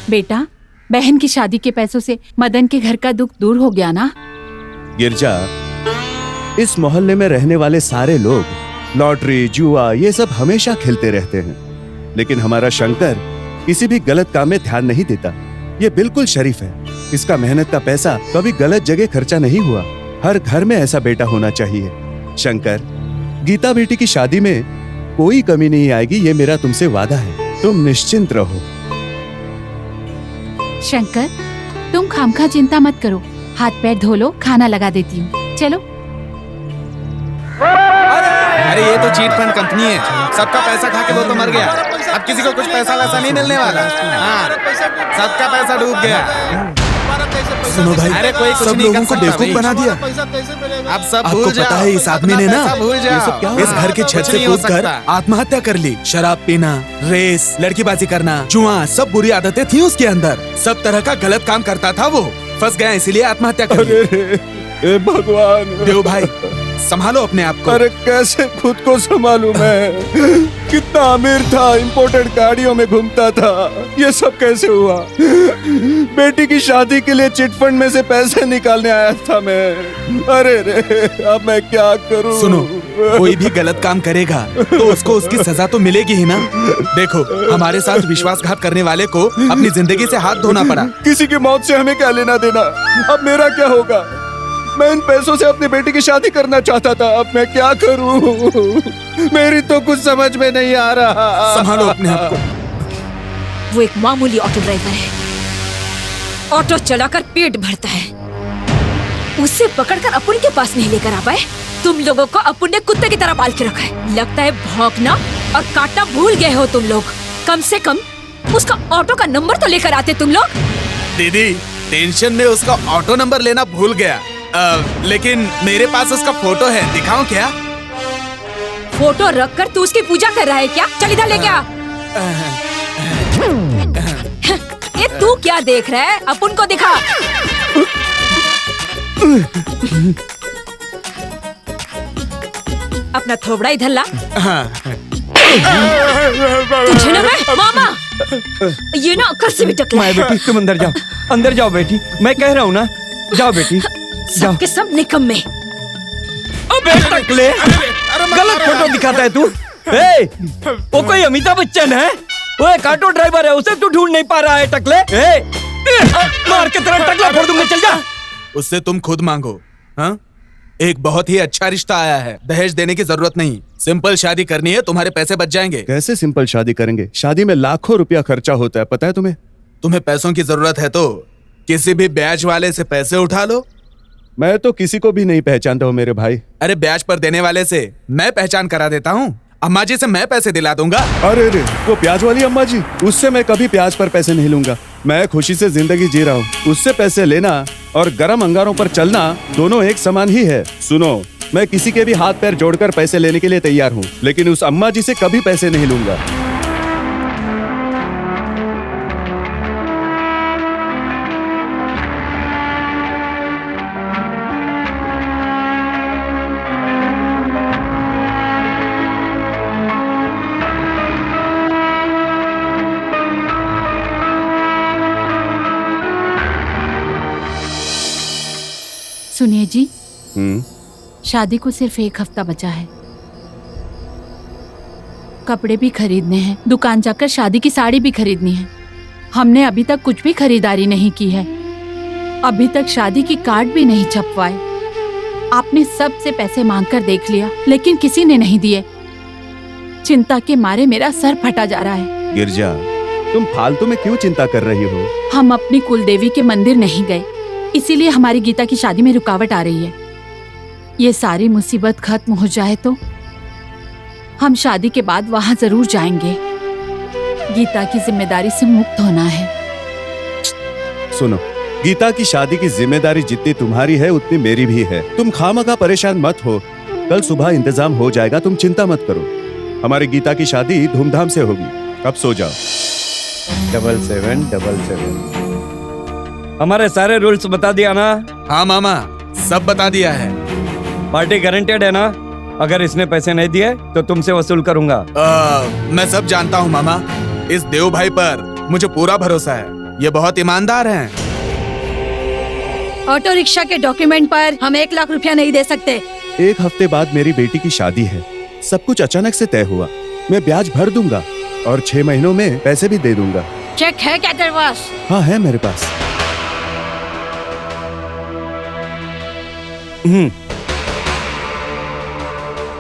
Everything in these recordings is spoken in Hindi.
बेटा, बहन की शादी के पैसों से मदन के घर का दुख दूर हो गया ना? गिरजा, इस मोहल्ले में रहने वाले सारे लोग लॉटरी, जुआ ये सब हमेशा खेलते रहते हैं, लेकिन हमारा शंकर किसी भी गलत काम में ध्यान नहीं देता। ये बिल्कुल शरीफ है। इसका मेहनत का पैसा कभी गलत जगह खर्चा नहीं हुआ। हर घर में ऐसा बेटा होना चाहिए। शंकर, गीता बेटी की शादी में कोई कमी नहीं आएगी, ये मेरा तुमसे वादा है। तुम निश्चिंत रहो। शंकर, तुम खामखा चिंता मत करो। हाथ पैर धो लो, खाना लगा देती हूँ। चलो। अरे ये तो चीट फंड कंपनी है, सबका पैसा खा के वो तो मर गया। अब किसी को कुछ पैसा वैसा नहीं मिलने वाला। हाँ, सबका पैसा डूब गया। सुनो भाई, अरे कोई कुछ सब नहीं लोगों कर को सकता बेवकूफ बना दिया। अब सब आपको भूल जाओ। पता है इस आदमी ने ना भूल जाओ। इस घर के छत से कूदकर आत्महत्या कर ली। शराब पीना, रेस, लड़कीबाजी करना, जुआ, सब बुरी आदतें थी उसके अंदर। सब तरह का गलत काम करता था वो। फंस गया इसीलिए आत्महत्या कर ली। हे भगवान, देव भाई संभालो अपने आप को। अरे कैसे खुद को संभालूं मैं? कितना अमीर था, इंपोर्टेड गाड़ियों में घूमता था। ये सब कैसे हुआ? बेटी की शादी के लिए चिट फंड में से पैसे निकालने आया था मैं। अरे रे, अब मैं क्या करूं? सुनो, कोई भी गलत काम करेगा तो उसको उसकी सजा तो मिलेगी ही ना। देखो, हमारे साथ विश्वासघात करने वाले को अपनी जिंदगी से हाथ धोना पड़ा। किसी की मौत से हमें क्या लेना देना? अब मेरा क्या होगा? मैं इन पैसों से अपनी बेटी की शादी करना चाहता था। अब मैं क्या करूं? मेरी तो कुछ समझ में नहीं आ रहा। संभालो अपने आप को। वो एक मामूली ऑटो ड्राइवर है, ऑटो चलाकर पेट भरता है। उसे पकड़कर अपुन के पास नहीं लेकर आ पाए। तुम लोगों को अपुन ने कुत्ते की तरह पाल के रखा है। लगता है भौंकना और काटना भूल गए हो तुम लोग। कम से कम उसका ऑटो का नंबर तो लेकर आते तुम लोग। दीदी, टेंशन में उसका ऑटो नंबर लेना भूल गया। लेकिन मेरे पास उसका फोटो है, दिखाऊं क्या? फोटो रखकर तू उसकी पूजा कर रहा है क्या? चल इधर लेके आ। ये तू क्या देख रहा है? अपुन को दिखा। अपना थोबड़ा इधर ला। तुझे ना मैं मामा, ये ना अक्ल से भी टकला है। बेटी तुम अंदर जाओ बेटी, मैं कह रहा हूँ ना, जाओ बेटी। सबके सब निकम्मे। अबे टकले, गलत फोटो दिखाता है तू। वो कोई अमिताभ बच्चन है? वो एक ऑटो ड्राइवर है, उसे तू ढूंढ नहीं पा रहा है टकले। मार के तेरा टकला फोड़ दूंगा, चल जा। उससे तुम खुद मांगो। हाँ, एक बहुत ही अच्छा रिश्ता आया है, दहेज देने की जरूरत नहीं। सिंपल शादी करनी है, तुम्हारे पैसे बच जाएंगे। कैसे सिंपल शादी करेंगे? शादी में लाखों रुपया खर्चा होता है, पता है तुम्हें? तुम्हें पैसों की जरूरत है तो किसी भी ब्याज वाले से पैसे उठा लो। मैं तो किसी को भी नहीं पहचानता हूँ मेरे भाई। अरे ब्याज पर देने वाले से मैं पहचान करा देता हूँ। अम्मा जी से मैं पैसे दिला दूंगा। अरे रे, वो प्याज वाली अम्मा जी, उससे मैं कभी प्याज पर पैसे नहीं लूंगा। मैं खुशी से जिंदगी जी रहा हूँ। उससे पैसे लेना और गर्म अंगारों पर चलना दोनों एक समान ही है। सुनो, मैं किसी के भी हाथ पैर जोड़कर पैसे लेने के लिए तैयार हूँ, लेकिन उस अम्मा जी से कभी पैसे नहीं लूंगा। सुनिए जी, शादी को सिर्फ 1 हफ्ता बचा है। कपड़े भी खरीदने हैं, दुकान जाकर शादी की साड़ी भी खरीदनी है। हमने अभी तक कुछ भी खरीदारी नहीं की है। अभी तक शादी की कार्ड भी नहीं छपवाए। आपने सबसे पैसे मांगकर देख लिया, लेकिन किसी ने नहीं दिए। चिंता के मारे मेरा सर फटा जा रहा है। गिरजा, तुम फालतू में क्यों चिंता कर रही हो? हम अपनी कुलदेवी के मंदिर नहीं गए, इसीलिए हमारी गीता की शादी में रुकावट आ रही है। ये सारी मुसीबत खत्म हो जाए तो हम शादी के बाद वहां जरूर जाएंगे। गीता की जिम्मेदारी से मुक्त होना है। सुनो, गीता की शादी की जिम्मेदारी जितनी तुम्हारी है उतनी मेरी भी है। तुम खामखा परेशान मत हो, कल सुबह इंतजाम हो जाएगा, तुम चिंता मत करो। हमारी गीता की शादी धूमधाम से होगी। अब सो जाओ। 7777। हमारे सारे रूल्स बता दिया ना? हाँ मामा, सब बता दिया है। पार्टी गारंटेड है ना? अगर इसने पैसे नहीं दिए तो तुमसे वसूल करूंगा। मैं सब जानता हूँ मामा। इस देव भाई पर मुझे पूरा भरोसा है। ये बहुत ईमानदार हैं। ऑटो रिक्शा के डॉक्यूमेंट पर हम 1 लाख रुपया नहीं दे सकते। 1 हफ्ते बाद मेरी बेटी की शादी है। सब कुछ अचानक से तय हुआ। मैं ब्याज भर दूंगा और 6 महीनों में पैसे भी दे दूंगा। चेक है क्या तेरे पास? हाँ, है मेरे पास।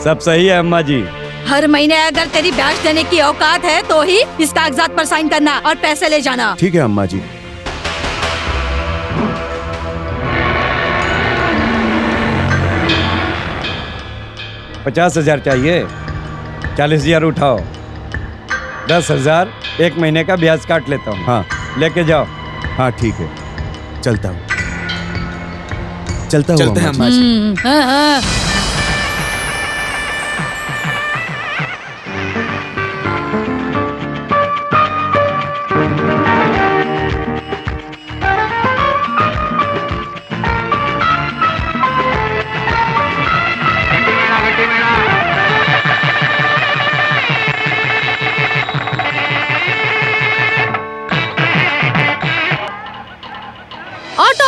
सब सही है अम्मा जी। हर महीने अगर तेरी ब्याज देने की औकात है तो ही इस कागजात पर साइन करना और पैसे ले जाना। ठीक है अम्मा जी। पचास 50,000 चाहिए। 40,000 उठाओ। 10,000 1 महीने का ब्याज काट लेता हूँ। हाँ लेके जाओ। हाँ, ठीक है, चलता हूँ। चलता हूँ चलते हैं अम्मा अम्मा जी। जी। हाँ, हाँ। ऑटो।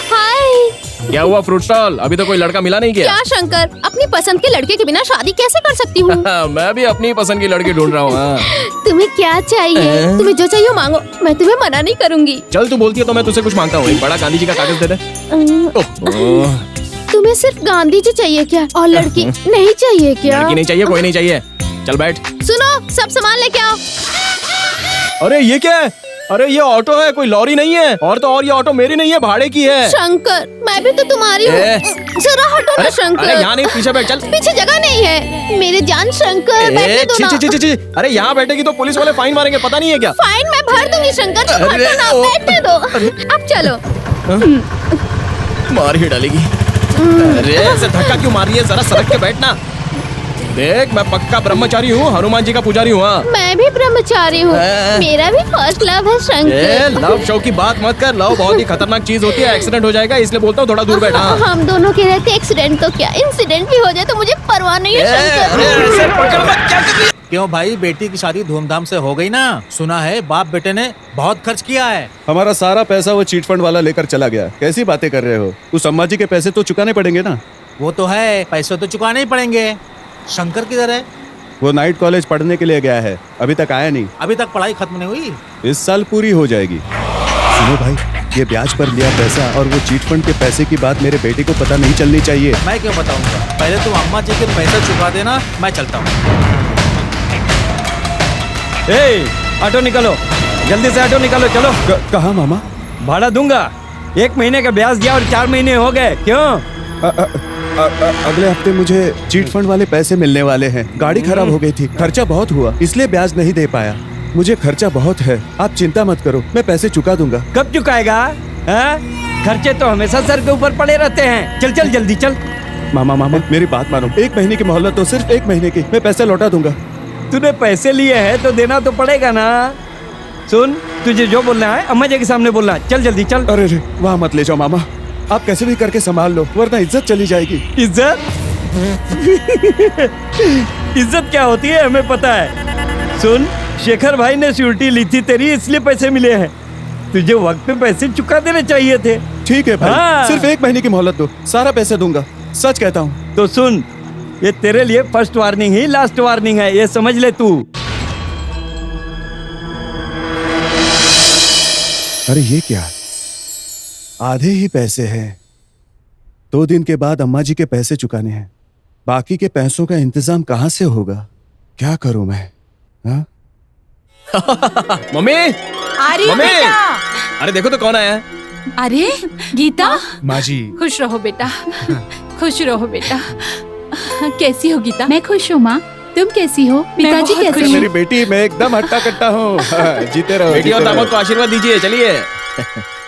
हाय। क्या हुआ फ्रूट स्टॉल? अभी तो कोई लड़का मिला नहीं क्या? क्या शंकर, अपनी पसंद के लड़के के बिना शादी कैसे कर सकती हूँ? मैं भी अपनी पसंद की लड़की ढूंढ रहा हूँ। हाँ। तुम्हें क्या चाहिए? तुम्हें जो चाहिए मांगो, मैं तुम्हें मना नहीं करूँगी। चल तू बोलती है तो मैं तुझसे कुछ मांगता हूँ। एक बड़ा गांधी जी का कागज दे दे। ओह, तुम्हें सिर्फ गांधी जी चाहिए क्या? और लड़की नहीं चाहिए क्या? लड़की नहीं चाहिए, कोई नहीं चाहिए। चल बैठ। सुनो, सब सामान लेके आओ। अरे ये क्या है? अरे ये ऑटो है, कोई लॉरी नहीं है। और तो और ये ऑटो मेरी नहीं है, भाड़े की है। शंकर, मैं भी तो तुम्हारी हूँ। जरा हटो ना अरे शंकर। यहाँ नहीं, पीछे बैठ। चल। पीछे जगह नहीं है मेरे जान शंकर, बैठने दो ना। छी छी छी। अरे यहाँ बैठेगी तो पुलिस वाले फाइन मारेंगे, पता नहीं है क्या? फाइन मैं भर दूंगी शंकर, तुम अरे, हटो ना, ओ। बैठने दो। अब चलो। मार ही डालेगी। अरे ऐसे धक्का क्यों मार रही है? जरा सड़क के बैठना। देख, मैं पक्का ब्रह्मचारी हूँ, हनुमान जी का पुजारी हूँ। हाँ। मैं भी ब्रह्मचारी हूँ। मेरा भी फर्स्ट लव है शंकर। लव शव की बात मत कर। लव बहुत ही खतरनाक चीज होती है, एक्सीडेंट हो जाएगा, इसलिए बोलता हूँ थोड़ा दूर बैठा। हम दोनों के रहते एक्सीडेंट तो क्या, इंसिडेंट भी हो जाए तो मुझे परवाह नहीं है शंकर। क्यों भाई, बेटी की शादी धूमधाम से हो गई ना? सुना है बाप बेटे ने बहुत खर्च किया है। हमारा सारा पैसा वो चीट फंड वाला लेकर चला गया। कैसी बातें कर रहे हो? उस अम्मा जी के पैसे तो चुकाने पड़ेंगे ना। वो तो है, पैसे तो चुकाने ही पड़ेंगे। शंकर किधर है? वो नाइट कॉलेज पढ़ने के लिए गया है, अभी तक आया नहीं। अभी तक पढ़ाई खत्म नहीं हुई? इस साल पूरी हो जाएगी। सुनो भाई, ये ब्याज पर लिया पैसा और वो चीट फंड के पैसे की बात मेरे बेटे को पता नहीं चलनी चाहिए। मैं क्यों बताऊंगा? पहले तुम अम्मा जी के पैसे चुका देना, मैं चलता हूँ। ए, ऑटो निकालो, जल्दी से ऑटो निकालो, चलो। कहाँ मामा? भाड़ा दूंगा। 1 महीने का ब्याज दिया और 4 महीने हो गए। क्यों? अगले हफ्ते मुझे चीट फंड वाले पैसे मिलने वाले हैं। गाड़ी खराब हो गई थी, खर्चा बहुत हुआ, इसलिए ब्याज नहीं दे पाया। मुझे खर्चा बहुत है, आप चिंता मत करो, मैं पैसे चुका दूंगा। कब चुकाएगा? हाँ? खर्चे तो हमेशा सर के ऊपर पड़े रहते हैं। चल चल जल्दी चल। मामा मेरी बात मानो, 1 महीने की मोहलत, तो सिर्फ 1 महीने की। मैं पैसे लौटा दूंगा। तूने पैसे लिए हैं तो देना तो पड़ेगा ना। सुन, तुझे जो बोलना है अम्मा जी के सामने बोलना। चल जल्दी चल। अरे वहाँ मत ले जाओ मामा, आप कैसे भी करके संभाल लो, वरना इज्जत चली जाएगी। इज्जत? इज्जत क्या होती है हमें पता है। सुन, शेखर भाई ने सिक्योरिटी ली थी तेरी, इसलिए पैसे मिले हैं। तुझे वक्त पे पैसे चुका देने चाहिए थे। ठीक है भाई, हाँ। सिर्फ 1 महीने की मोहलत दो, सारा पैसे दूंगा, सच कहता हूँ। तो सुन, ये तेरे लिए फर्स्ट वार्निंग ही लास्ट वार्निंग है, ये समझ ले तू। अरे ये क्या, आधे ही पैसे हैं। 2 दिन के बाद अम्मा जी के पैसे चुकाने हैं। बाकी के पैसों का इंतजाम कहाँ से होगा? क्या करूं मैं? हाँ? मम्मी, आ रही हूँ मम्मी! बेटा। अरे देखो तो कौन आया है। अरे गीता, माँ जी, खुश रहो बेटा, खुश रहो बेटा। कैसी हो गीता? मैं खुश हूँ माँ, तुम कैसी हो? पिताजी कैसे मेरी हैं? बेटी, मैं एकदम हट्टा कट्टा हूँ। हाँ, जीते रहो, बेटी जीते और रहो। दामाद को आशीर्वाद दीजिए। चलिए।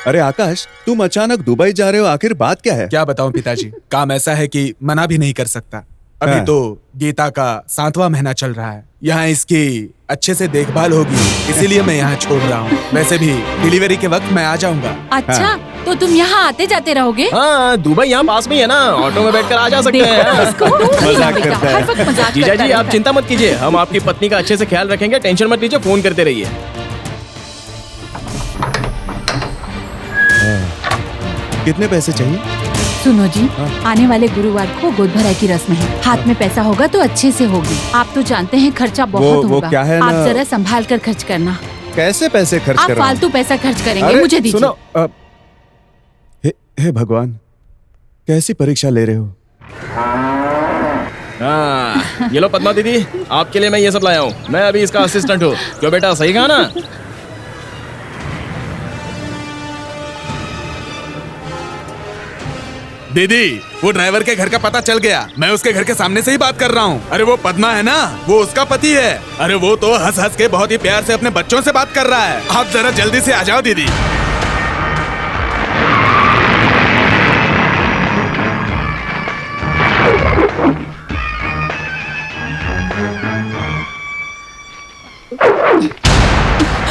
अरे आकाश, तुम अचानक दुबई जा रहे हो, आखिर बात क्या है? क्या बताऊं पिताजी, काम ऐसा है कि मना भी नहीं कर सकता। अभी हाँ। तो गीता का 7वां महीना चल रहा है। यहाँ इसकी अच्छे से देखभाल होगी, इसीलिए मैं यहाँ छोड़ रहा हूँ। वैसे भी डिलीवरी के वक्त मैं आ जाऊंगा। अच्छा, तो तुम यहाँ आते जाते रहोगे? हाँ, दुबई यहाँ पास में ही है ना, ऑटो में बैठकर आ जा सकते देखो हैं। इसको, मजाक बेटा, करता है। हर वक्त मजाक जीजा करता जी, आप रहता चिंता मत कीजिए, हम आपकी पत्नी का अच्छे से ख्याल रखेंगे, टेंशन मत लीजिए, फोन करते रहिए। कितने पैसे चाहिए? सुनो जी, आने वाले गुरुवार को गोद भराई की रस्म है। हाथ में पैसा होगा तो अच्छे से होगी। आप तो जानते हैं खर्चा बहुत वो होगा। क्या है आप ना- जरा संभाल कर खर्च करना। कैसे पैसे खर्च आप कर रहा हूं? फालतू पैसा खर्च करेंगे, अरे, मुझे दीजिए। सुनो, हे भगवान, कैसी परीक्षा ले रहे हो? हाँ, ये लो पद्मा दीदी, आपके लिए मैं ये सब लाया हूँ। मैं अभी इसका असिस्टेंट हूँ। क्यों बेटा, सही कहा ना? दीदी, वो ड्राइवर के घर का पता चल गया। मैं उसके घर के सामने से ही बात कर रहा हूँ। अरे वो पद्मा है ना, वो उसका पति है। अरे वो तो हंस हंस के बहुत ही प्यार से अपने बच्चों से बात कर रहा है। आप जरा जल्दी से आ जाओ दीदी।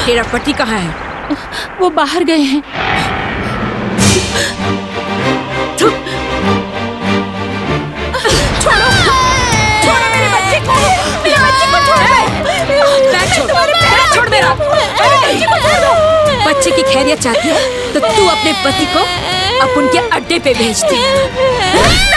तेरा पति कहाँ है? वो बाहर गए हैं। छोड़ मेरा बच्चे की खैरियत चाहती है तो तू अपने पति को अपन के अड्डे पे भेज दे।